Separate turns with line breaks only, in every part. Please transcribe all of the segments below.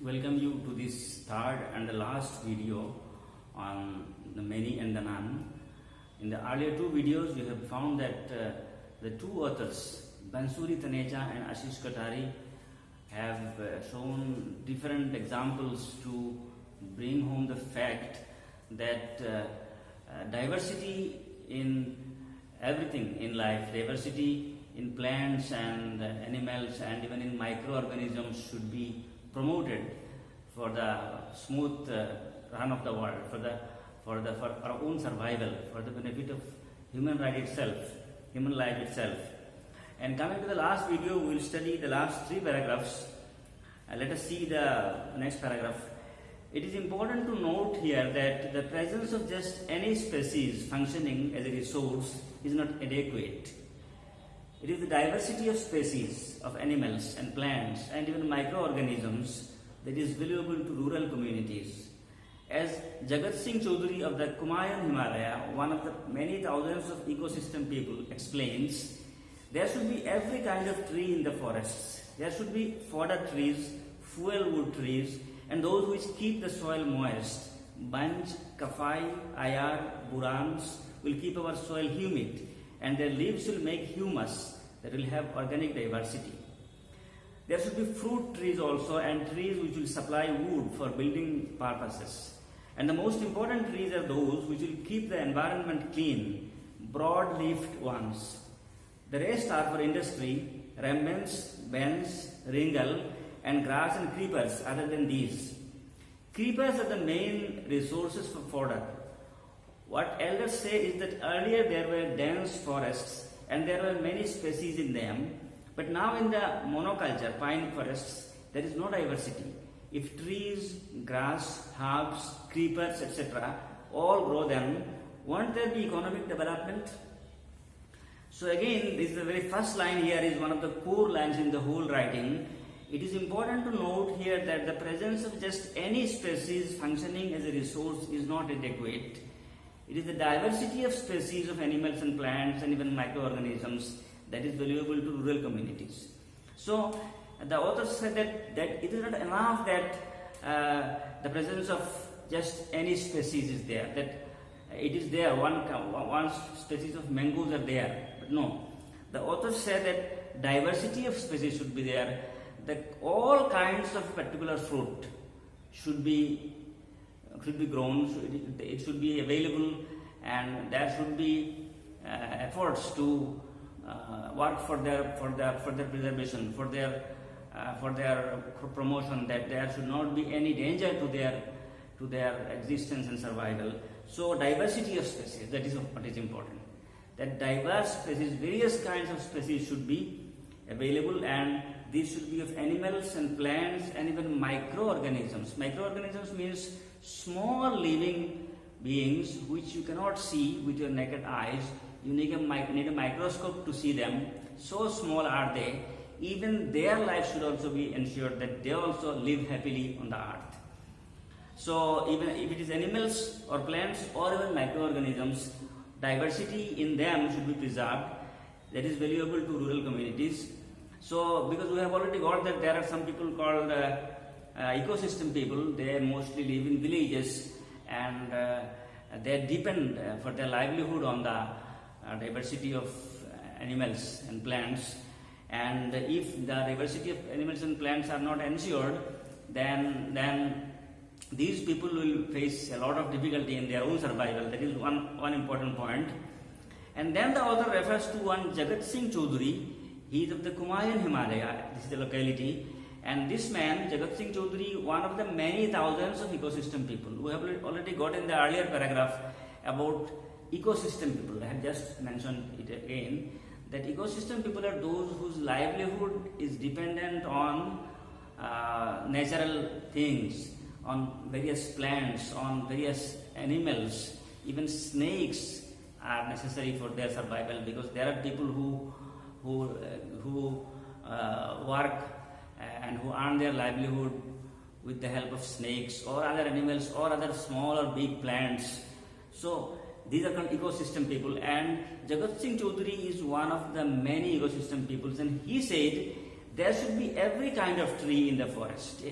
welcome you to this third and the last video on the many and the none. In the earlier two videos, we have found that the two authors, Bansuri Taneja and Ashish Katari, have shown different examples to bring home the fact that diversity in everything in life, diversity in plants and animals and even in microorganisms should be promoted for the smooth run of the world, for our own survival, for the benefit of human life itself. And coming to the last video, we will study the last three paragraphs. Let us see the next paragraph. It is important to note here that the presence of just any species functioning as a resource is not adequate. It is the diversity of species, of animals and plants and even microorganisms that is valuable to rural communities. As Jagat Singh Chaudhary of the Kumaon Himalaya, one of the many thousands of ecosystem people, explains, there should be every kind of tree in the forests. There should be fodder trees, fuel wood trees, and those which keep the soil moist. Bunch, kafai, ayar, burans will keep our soil humid, and their leaves will make humus that will have organic diversity. There should be fruit trees also, and trees which will supply wood for building purposes. And the most important trees are those which will keep the environment clean, broad-leafed ones. The rest are for industry, remnants, bens, ringle, and grass and creepers other than these. Creepers are the main resources for fodder. What elders say is that earlier there were dense forests and there were many species in them, but now in the monoculture, pine forests, there is no diversity. If trees, grass, herbs, creepers, etc. all grow them, won't there be economic development? So again, this is the very first line here is one of the core lines in the whole writing. It is important to note here that the presence of just any species functioning as a resource is not adequate. It is the diversity of species of animals and plants and even microorganisms that is valuable to rural communities. So the author said that it is not enough that the presence of just any species is there, that it is there, one species of mangoes are there, but no. The author said that diversity of species should be there, that all kinds of particular fruit should be grown, it should be available, and there should be efforts to work for their preservation, for their promotion, that there should not be any danger to their existence and survival. So diversity of species, that is what is important. That diverse species, various kinds of species should be available, and these should be of animals and plants and even microorganisms. Microorganisms means small living beings which you cannot see with your naked eyes. You need a microscope to see them. So small are they. Even their life should also be ensured that they also live happily on the earth. So even if it is animals or plants or even microorganisms, diversity in them should be preserved. That is valuable to rural communities. So because we have already got that there are some people called ecosystem people, they mostly live in villages and they depend for their livelihood on the diversity of animals and plants. And if the diversity of animals and plants are not ensured, then these people will face a lot of difficulty in their own survival. That is one important point. And then the author refers to one Jagat Singh Chaudhary. He is of the Kumaon Himalaya, this is the locality. And this man, Jagat Singh Chaudhary, one of the many thousands of ecosystem people. We have already got in the earlier paragraph about ecosystem people. I have just mentioned it again. That ecosystem people are those whose livelihood is dependent on natural things, on various plants, on various animals. Even snakes are necessary for their survival, because there are people who work and who earn their livelihood with the help of snakes or other animals or other small or big plants. So these are called ecosystem people, and Jagat Singh Chaudhary is one of the many ecosystem peoples, and he said there should be every kind of tree in the forest.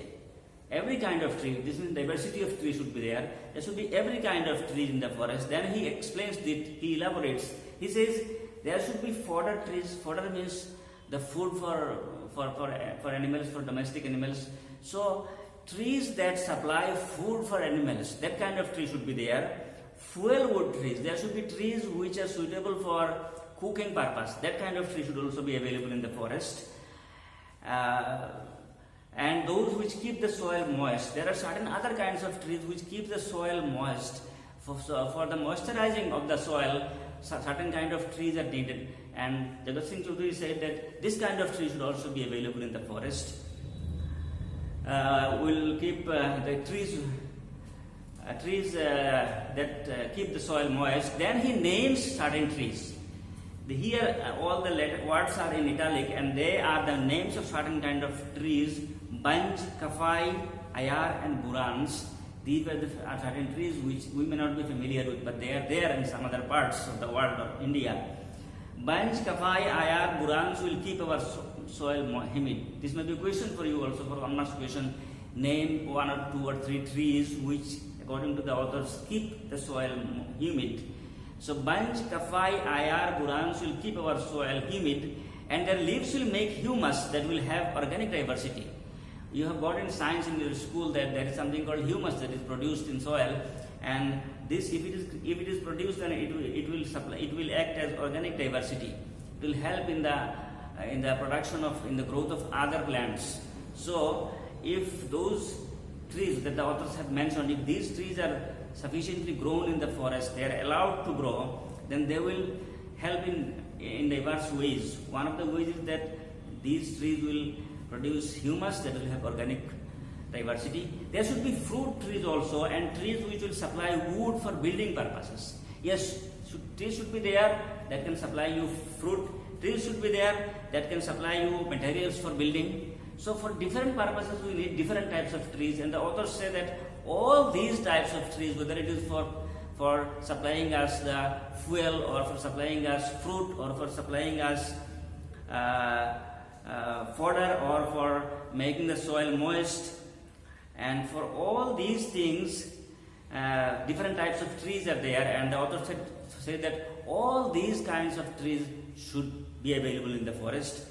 every kind of tree. This means diversity of trees should be there. There should be every kind of tree in the forest. Then he explains it, he elaborates. He says there should be fodder trees. Fodder means the food for animals, for domestic animals. So trees that supply food for animals, that kind of tree should be there. Fuel wood trees, there should be trees which are suitable for cooking purpose. That kind of tree should also be available in the forest. And those which keep the soil moist. There are certain other kinds of trees which keep the soil moist. For the moisturizing of the soil, certain kind of trees are needed. And Jagat Singh Chaudhary said that this kind of tree should also be available in the forest. We'll keep the trees that keep the soil moist. Then he names certain trees. Here all the words are in italic, and they are the names of certain kind of trees: bunch, kafai, ayar, and burans. These are certain trees which we may not be familiar with, but they are there in some other parts of the world or India. Bunch, kafai, ayar, burans will keep our soil humid. This may be a question for you also, for one marks question. Name 1 or 2 or 3 trees which, according to the authors, keep the soil humid. So bunch, kafai, ayar, burans will keep our soil humid, and their leaves will make humus that will have organic diversity. You have got in science in your school that there is something called humus that is produced in soil, and this, if it is produced, then it will act as organic diversity. It will help in the production in the growth of other plants. So if those trees that the authors have mentioned, if these trees are sufficiently grown in the forest, they are allowed to grow, then they will help in diverse ways. One of the ways is that these trees will produce humus that will have organic diversity. There should be fruit trees also, and trees which will supply wood for building purposes. Yes, trees should be there that can supply you fruit. Trees should be there that can supply you materials for building. So for different purposes we need different types of trees, and the authors say that all these types of trees, whether it is for supplying us the fuel, or for supplying us fruit, or for supplying us fodder, or for making the soil moist, and for all these things different types of trees are there, and the author said that all these kinds of trees should be available in the forest.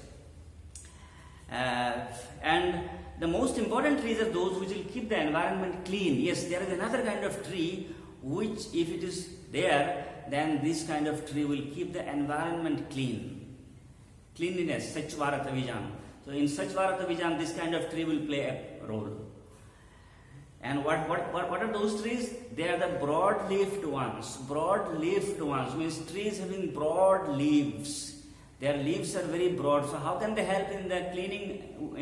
And the most important trees are those which will keep the environment clean. Yes, there is another kind of tree which, if it is there, then this kind of tree will keep the environment clean. Cleanliness, Swachh Bharat Abhiyan. So in Swachh Bharat Abhiyan, this kind of tree will play a role. And what are those trees? They are the broad-leafed ones. Broad-leafed ones means trees having broad leaves. Their leaves are very broad. So how can they help in the cleaning,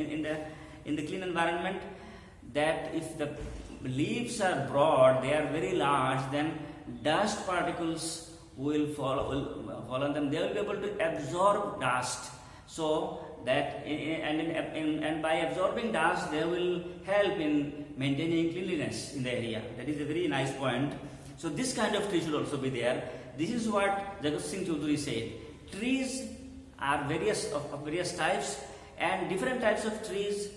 in the clean environment? That if the leaves are broad, they are very large, then dust particles will fall on them. They will be able to absorb dust. So that and by absorbing dust, they will help in maintaining cleanliness in the area. That is a very nice point. So this kind of tree should also be there. This is what Jagat Singh Chaudhary said. Trees are of various types, and different types of trees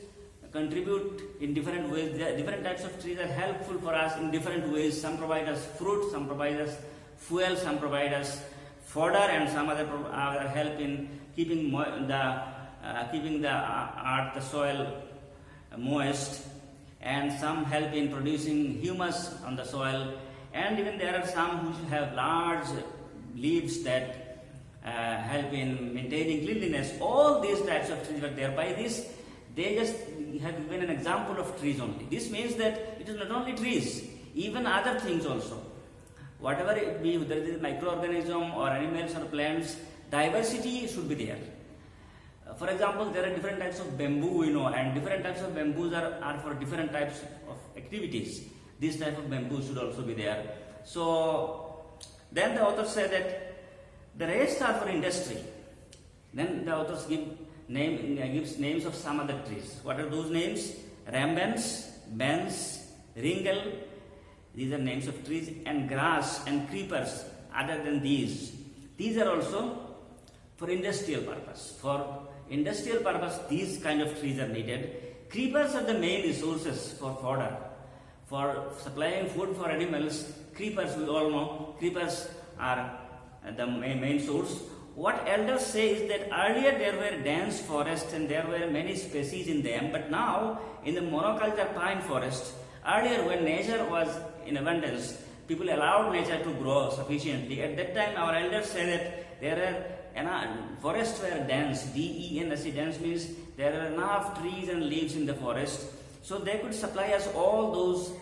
contribute in different ways. Different types of trees are helpful for us in different ways. Some provide us fruit, some provide us fuel, some provide us fodder, and some other help in keeping the soil moist, and some help in producing humus on the soil, and even there are some which have large leaves that help in maintaining cleanliness. All these types of trees are there. By this, they just have given an example of trees only. This means that it is not only trees, even other things also. Whatever it be, whether it is microorganism or animals or plants, diversity should be there. For example, there are different types of bamboo, and different types of bamboos are for different types of activities. This type of bamboo should also be there. So then the authors say that the rest are for industry. Then the authors gives names of some other trees. What are those names? Rambans, bens, ringle. These are names of trees, and grass and creepers. Other than these are also for industrial purpose. For industrial purpose, these kind of trees are needed. Creepers are the main resources for fodder. For supplying food for animals, creepers, we all know, creepers are the main source. What elders say is that earlier there were dense forests and there were many species in them, but now in the monoculture pine forest, earlier when nature was in abundance, people allowed nature to grow sufficiently. At that time, our elders say that there are forests were dense. D-E-N-S-E, dense means there are enough trees and leaves in the forest, so they could supply us all those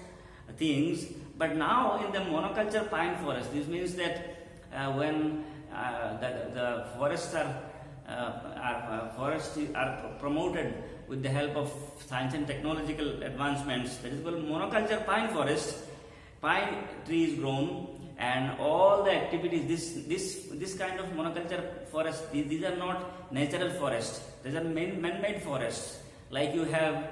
things. But now in the monoculture pine forest, this means that when the forests are promoted with the help of science and technological advancements, that is called monoculture pine forest. Pine trees grown and all the activities, this kind of monoculture forest, these are not natural forests, these are man-made forests. Like you have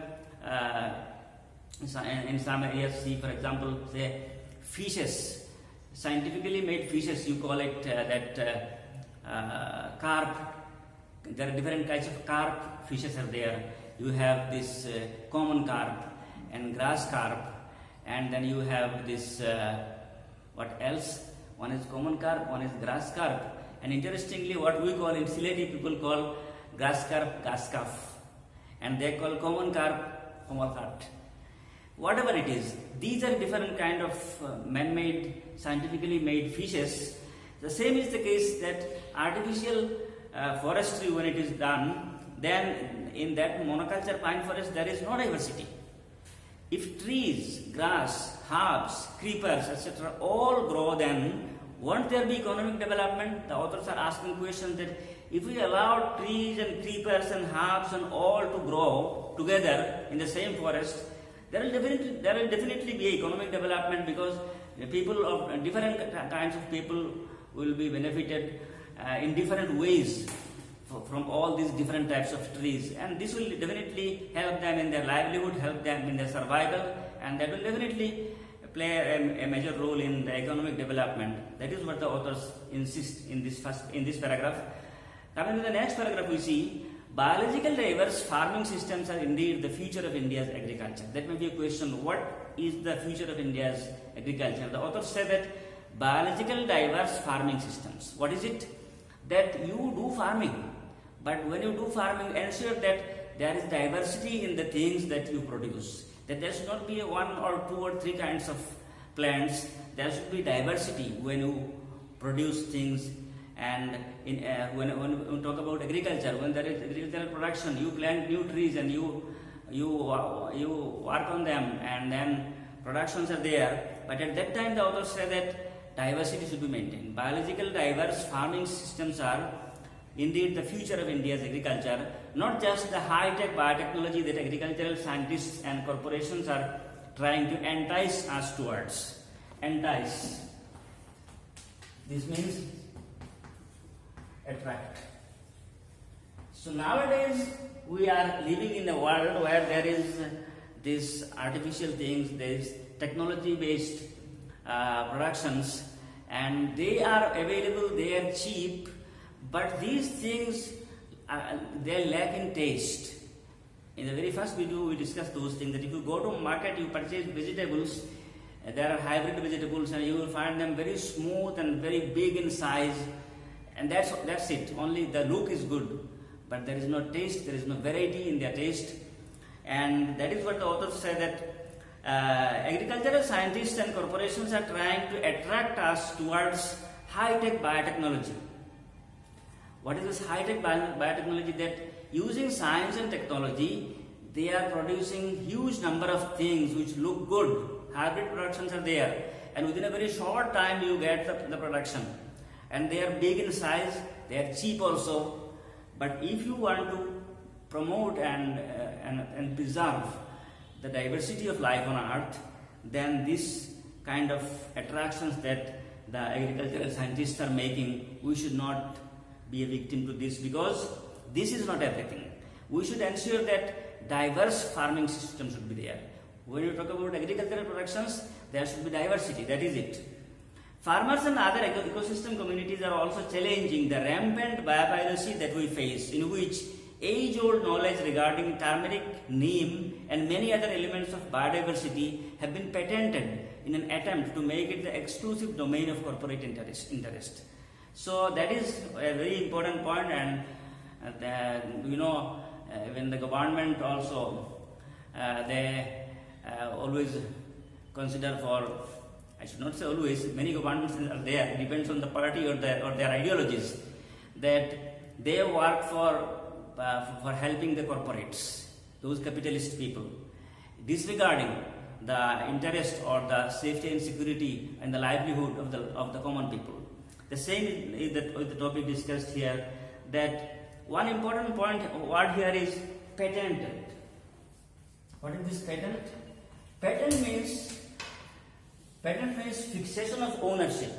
in some areas, see for example, say fishes, scientifically made fishes, you call it carp. There are different kinds of carp fishes are there. You have this common carp and grass carp, and then you have this what else? One is common carp, one is grass carp, and interestingly what we call in Sylheti, people call grass carp gaskaf, and they call common carp komalkat. Whatever it is, these are different kind of man-made, scientifically made fishes. The same is the case that artificial forestry, when it is done, then in that monoculture pine forest there is no diversity. If trees, grass, herbs, creepers, etc. all grow, then won't there be economic development? The authors are asking questions that if we allow trees and creepers and herbs and all to grow together in the same forest, there will definitely be economic development, because the people of different kinds of people will be benefited in different ways from all these different types of trees, and this will definitely help them in their livelihood, help them in their survival, and that will definitely play a major role in the economic development. That is what the authors insist in this paragraph. Coming to the next paragraph, we see biological diverse farming systems are indeed the future of India's agriculture. That may be a question, what is the future of India's agriculture? The authors say that biological diverse farming systems. What is it? That you do farming, but when you do farming, ensure that there is diversity in the things that you produce. That there should not be one or two or three kinds of plants. There should be diversity when you produce things. And when we talk about agriculture, when there is agricultural production, you plant new trees and you work on them, and then productions are there. But at that time, the authors say that diversity should be maintained. Biological diverse farming systems are indeed the future of India's agriculture, not just the high-tech biotechnology that agricultural scientists and corporations are trying to entice us towards. Entice. This means attract. So nowadays we are living in a world where there is these artificial things, there is technology-based productions, and they are available, they are cheap, but these things they lack in taste. In the very first video we discussed those things, that if you go to market, you purchase vegetables, there are hybrid vegetables, and you will find them very smooth and very big in size, and that's it. Only the look is good, but there is no taste, there is no variety in their taste. And that is what the authors say, that agricultural scientists and corporations are trying to attract us towards high-tech biotechnology. What is this high-tech biotechnology? That using science and technology, they are producing huge number of things which look good. Hybrid productions are there, and within a very short time you get the production. And they are big in size, they are cheap also. But if you want to promote and preserve the diversity of life on earth, then this kind of attractions that the agricultural scientists are making, we should not be a victim to this, because this is not everything. We should ensure that diverse farming systems should be there. When you talk about agricultural productions, there should be diversity, that is it. Farmers and other ecosystem communities are also challenging the rampant biopiracy that we face, in which age-old knowledge regarding turmeric, neem and many other elements of biodiversity have been patented in an attempt to make it the exclusive domain of corporate interest. So that is a very important point, and when the government also they always consider for, I should not say always, many governments are there, it depends on the party or their ideologies, that they work for helping the corporates, those capitalist people, disregarding the interest or the safety and security and the livelihood of the common people. The same is the topic discussed here, that one important word here is patented. What is this patent? Patent means fixation of ownership.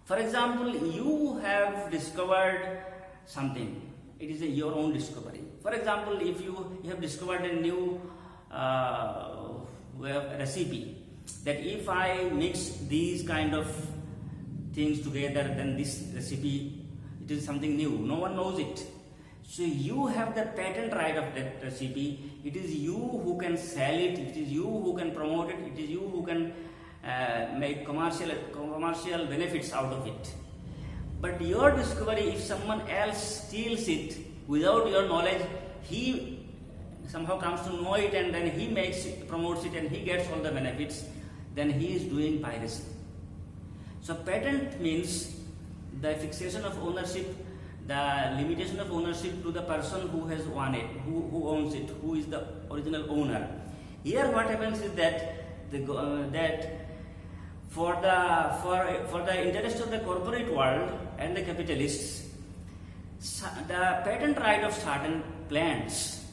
For example, you have discovered something. It is your own discovery. For example, if you have discovered a new recipe, that if I mix these kind of things together, then this recipe, it is something new. No one knows it. So you have the patent right of that recipe. It is you who can sell it. It is you who can promote it. It is you who can make commercial benefits out of it. But your discovery, if someone else steals it without your knowledge, he somehow comes to know it and then he promotes it and he gets all the benefits, then he is doing piracy. So patent means the fixation of ownership, the limitation of ownership to the person who has won it, who owns it, who is the original owner. Here what happens is that for the interest of the corporate world and the capitalists, the patent right of certain plants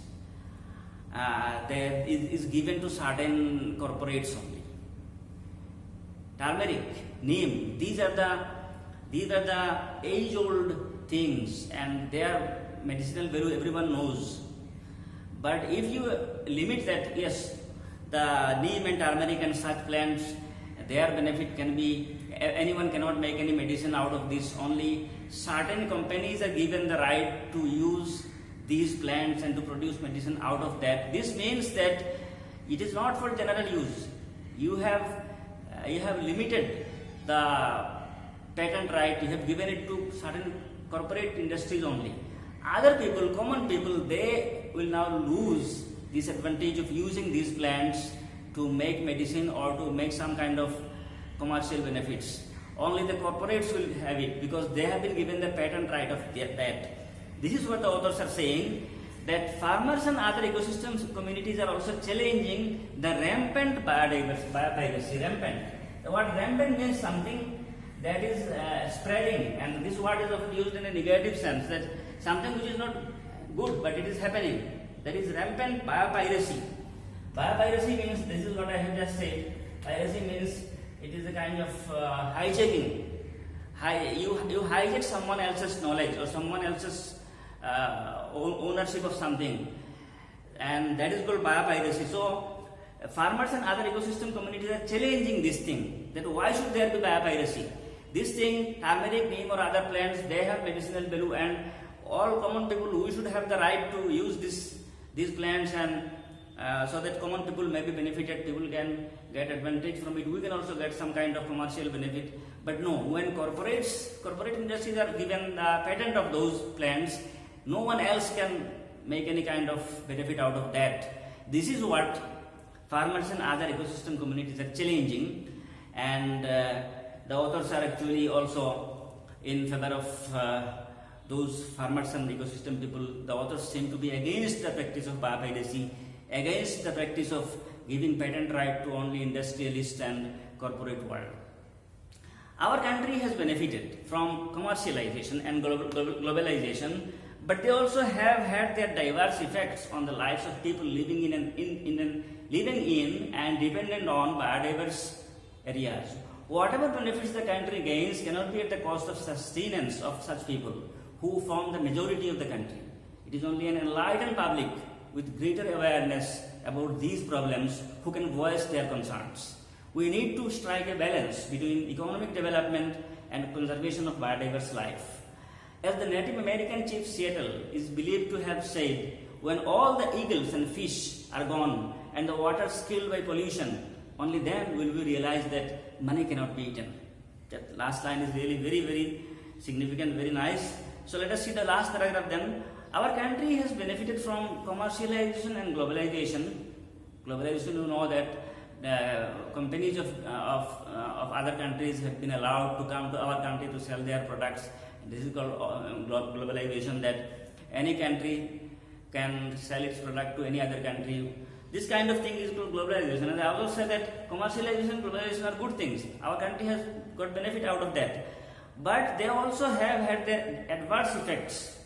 is given to certain corporates only. Turmeric, neem, these are the age-old things, and their medicinal value everyone knows. But if you limit that, yes, the neem and turmeric and such plants, their benefit can be, anyone cannot make any medicine out of this, only certain companies are given the right to use these plants and to produce medicine out of that. This means that it is not for general use. You have limited the patent right, you have given it to certain corporate industries only. Other people, common people, they will now lose this advantage of using these plants to make medicine or to make some kind of commercial benefits. Only the corporates will have it because they have been given the patent right of that. This is what the authors are saying, that farmers and other ecosystems communities are also challenging the rampant biopiracy. Rampant. The word rampant means something that is spreading, and this word is often used in a negative sense, that something which is not good but it is happening. That is rampant biopiracy. Biopiracy means, this is what I have just said, piracy means it is a kind of hijacking. You hijack someone else's knowledge or someone else's ownership of something, and that is called biopiracy. So farmers and other ecosystem communities are challenging this thing, that why should there be biopiracy? This thing, turmeric, neem or other plants, they have medicinal value, and all common people, we should have the right to use these plants, and so that common people may be benefited, people can get advantage from it, we can also get some kind of commercial benefit. But no, when corporate industries are given the patent of those plants, no one else can make any kind of benefit out of that. This is what farmers and other ecosystem communities are challenging, and the authors are actually also in favor of those farmers and ecosystem people. The authors seem to be against the practice of biopiracy, against the practice of giving patent right to only industrialist and corporate world. Our country has benefited from commercialization and globalization, but they also have had their diverse effects on the lives of people living in and dependent on biodiverse areas. Whatever benefits the country gains cannot be at the cost of sustenance of such people who form the majority of the country. It is only an enlightened public with greater awareness about these problems who can voice their concerns. We need to strike a balance between economic development and conservation of biodiverse life. As the Native American chief Seattle is believed to have said, when all the eagles and fish are gone and the water killed by pollution, only then will we realize that money cannot be eaten. That last line is really very, very significant, very nice. So let us see the last paragraph then. Our country has benefited from commercialization and globalization. Globalization, you know that companies of other countries have been allowed to come to our country to sell their products. This is called globalization, that any country can sell its product to any other country. This kind of thing is called globalization. And I also say that commercialization and globalization are good things. Our country has got benefit out of that. But they also have had their adverse effects.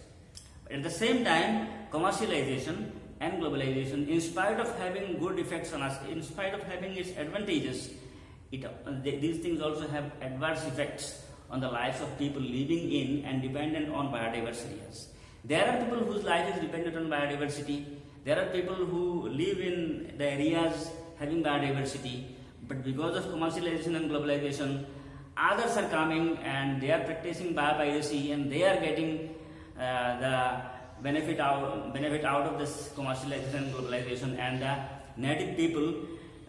At the same time, commercialization and globalization, in spite of having good effects on us, in spite of having its advantages, these things also have adverse effects on the lives of people living in and dependent on biodiversity areas. There are people whose life is dependent on biodiversity. There are people who live in the areas having biodiversity, but because of commercialization and globalization, others are coming and they are practicing biopiracy and they are getting the benefit out of this commercialization and globalization, and the native people,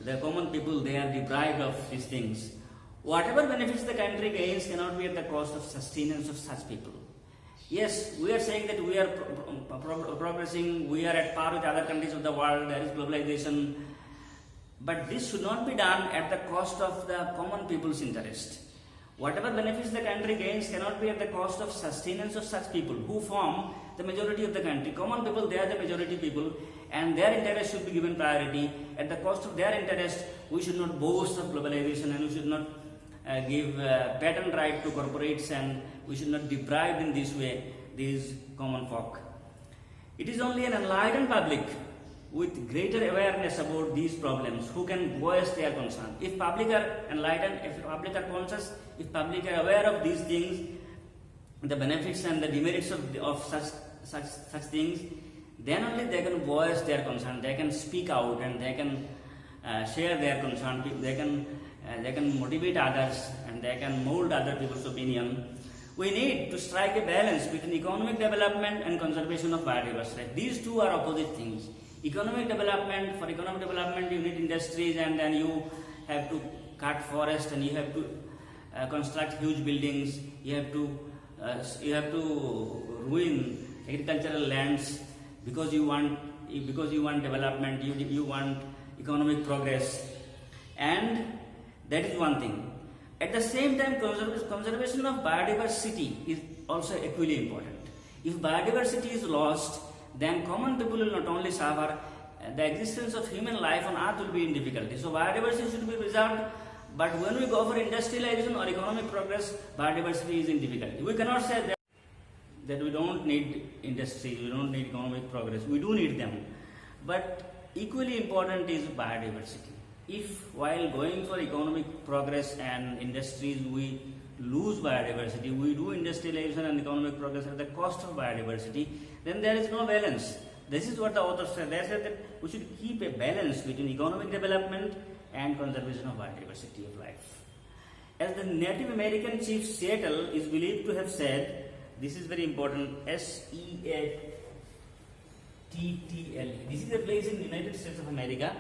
the common people, they are deprived of these things. Whatever benefits the country gains cannot be at the cost of sustenance of such people. Yes, we are saying that we are progressing, we are at par with other countries of the world, there is globalization, but this should not be done at the cost of the common people's interest. Whatever benefits the country gains cannot be at the cost of sustenance of such people who form the majority of the country. Common people, they are the majority people, and their interest should be given priority. At the cost of their interest, we should not boast of globalization, and we should not give patent right to corporates, and we should not deprive in this way these common folk. It is only an enlightened public with greater awareness about these problems who can voice their concern. If public are enlightened, if public are conscious, if public are aware of these things, the benefits and the demerits of such things, then only they can voice their concern, they can speak out, and they can share their concern, they can motivate others, and they can mold other people's opinion. We need to strike a balance between economic development and conservation of biodiversity. These two are opposite things. Economic development, for economic development you need industries, and then you have to cut forest, and you have to construct huge buildings, you have to ruin agricultural lands because you want development, you want economic progress, and that is one thing. At the same time, conservation of biodiversity is also equally important. If biodiversity is lost, then common people will not only suffer, the existence of human life on earth will be in difficulty. So biodiversity should be preserved, but when we go for industrialization or economic progress, biodiversity is in difficulty. We cannot say that we don't need industry, we don't need economic progress. We do need them, but equally important is biodiversity. If while going for economic progress and industries we lose biodiversity, we do industrialization and economic progress at the cost of biodiversity, then there is no balance. This is what the authors said. They said that we should keep a balance between economic development and conservation of biodiversity of life. As the Native American chief Seattle is believed to have said, this is very important, Seattle. This is a place in the United States of America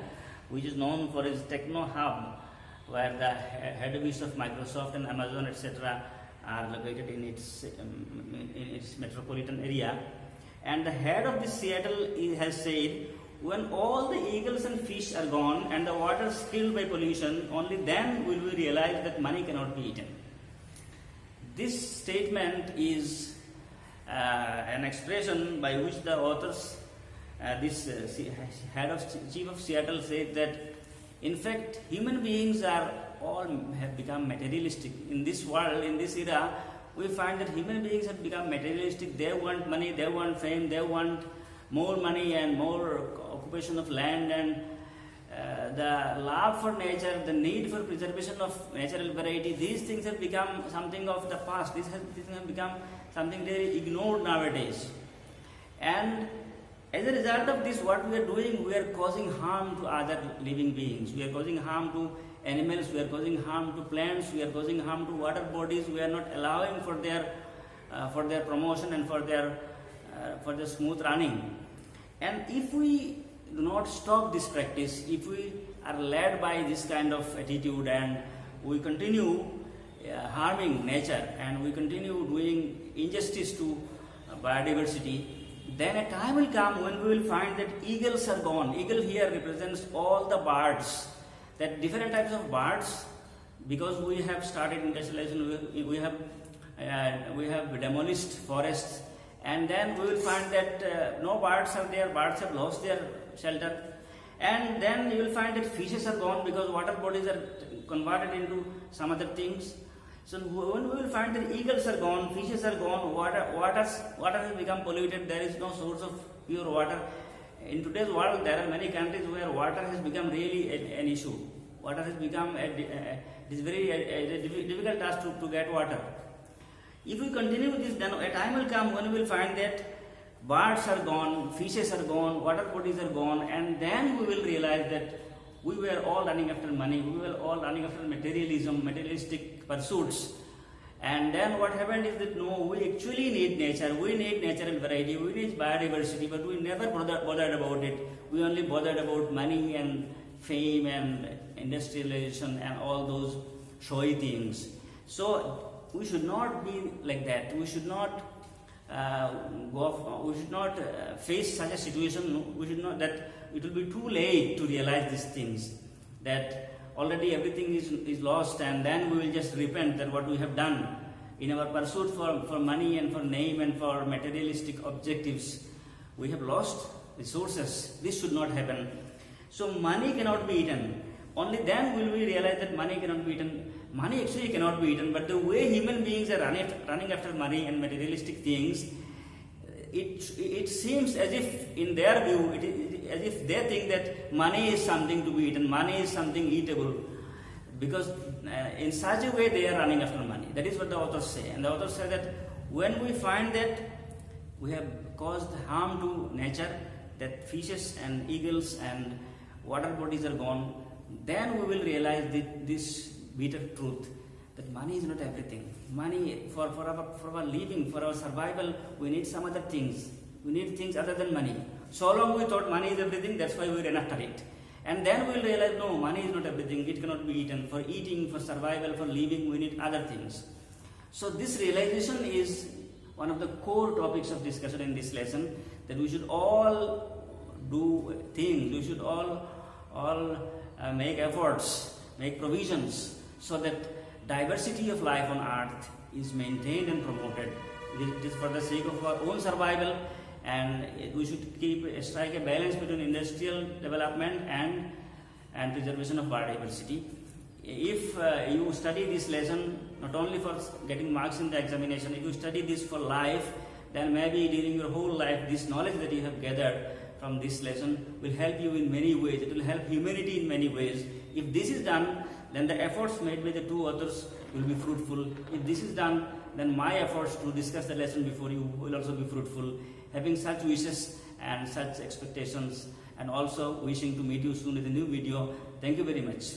which is known for its techno hub, where the head office of Microsoft and Amazon, etc., are located in its metropolitan area. And the head of the Seattle has said, when all the eagles and fish are gone and the water is killed by pollution, only then will we realize that money cannot be eaten. This statement is an expression by which the authors, head of chief of Seattle, said that in fact human beings are all have become materialistic. In this world, in this era, we find that human beings have become materialistic. They want money, they want fame, they want more money and more occupation of land, and the love for nature, the need for preservation of natural variety, these things have become something of the past. These have become something they ignored nowadays. And as a result of this, what we are doing, we are causing harm to other living beings. We are causing harm to animals, we are causing harm to plants, we are causing harm to water bodies, we are not allowing for their for their promotion and for their smooth running. And if we do not stop this practice, if we are led by this kind of attitude and we continue harming nature and we continue doing injustice to biodiversity, then a time will come when we will find that eagles are gone. Eagle here represents all the birds, that different types of birds, because we have started industrialization, we have demolished forests, and then we will find that no birds are there, birds have lost their shelter, and then you will find that fishes are gone because water bodies are converted into some other things. So when we will find that eagles are gone, fishes are gone, water has become polluted, there is no source of pure water. In today's world, there are many countries where water has become really an issue. Water has become it is very difficult task to get water. If we continue this, then a time will come when we will find that birds are gone, fishes are gone, water bodies are gone, and then we will realize that we were all running after money, we were all running after materialism, materialistic pursuits. And then what happened is that no, we actually need nature, we need natural variety, we need biodiversity, but we never bothered about it. We only bothered about money and fame and industrialization and all those showy things. So we should not be like that. We should not face such a situation. We should not, that it will be too late to realize these things, that already everything is lost, and then we will just repent that what we have done in our pursuit for money and for name and for materialistic objectives. We have lost resources. This should not happen. So money cannot be eaten. Only then will we realize that money cannot be eaten. Money actually cannot be eaten, but the way human beings are running after money and materialistic things, it seems as if in their view, it is as if they think that money is something to be eaten, money is something eatable, because in such a way they are running after money. That is what the authors say. And the authors say that when we find that we have caused harm to nature, that fishes and eagles and water bodies are gone, then we will realize this bitter truth, that money is not everything. Money, for our living, for our survival, we need some other things. We need things other than money. So long we thought money is everything, that's why we ran after it. And then we will realize, no, money is not everything, it cannot be eaten. For eating, for survival, for living, we need other things. So this realization is one of the core topics of discussion in this lesson, that we should all do things, we should all make efforts, make provisions, so that diversity of life on earth is maintained and promoted. It is for the sake of our own survival, and we should strike a balance between industrial development and preservation of biodiversity. If you study this lesson not only for getting marks in the examination, if you study this for life, then maybe during your whole life this knowledge that you have gathered from this lesson will help you in many ways. It will help humanity in many ways. If this is done, then the efforts made by the two authors will be fruitful. If this is done, then my efforts to discuss the lesson before you will also be fruitful. Having such wishes and such expectations, and also wishing to meet you soon with a new video. Thank you very much.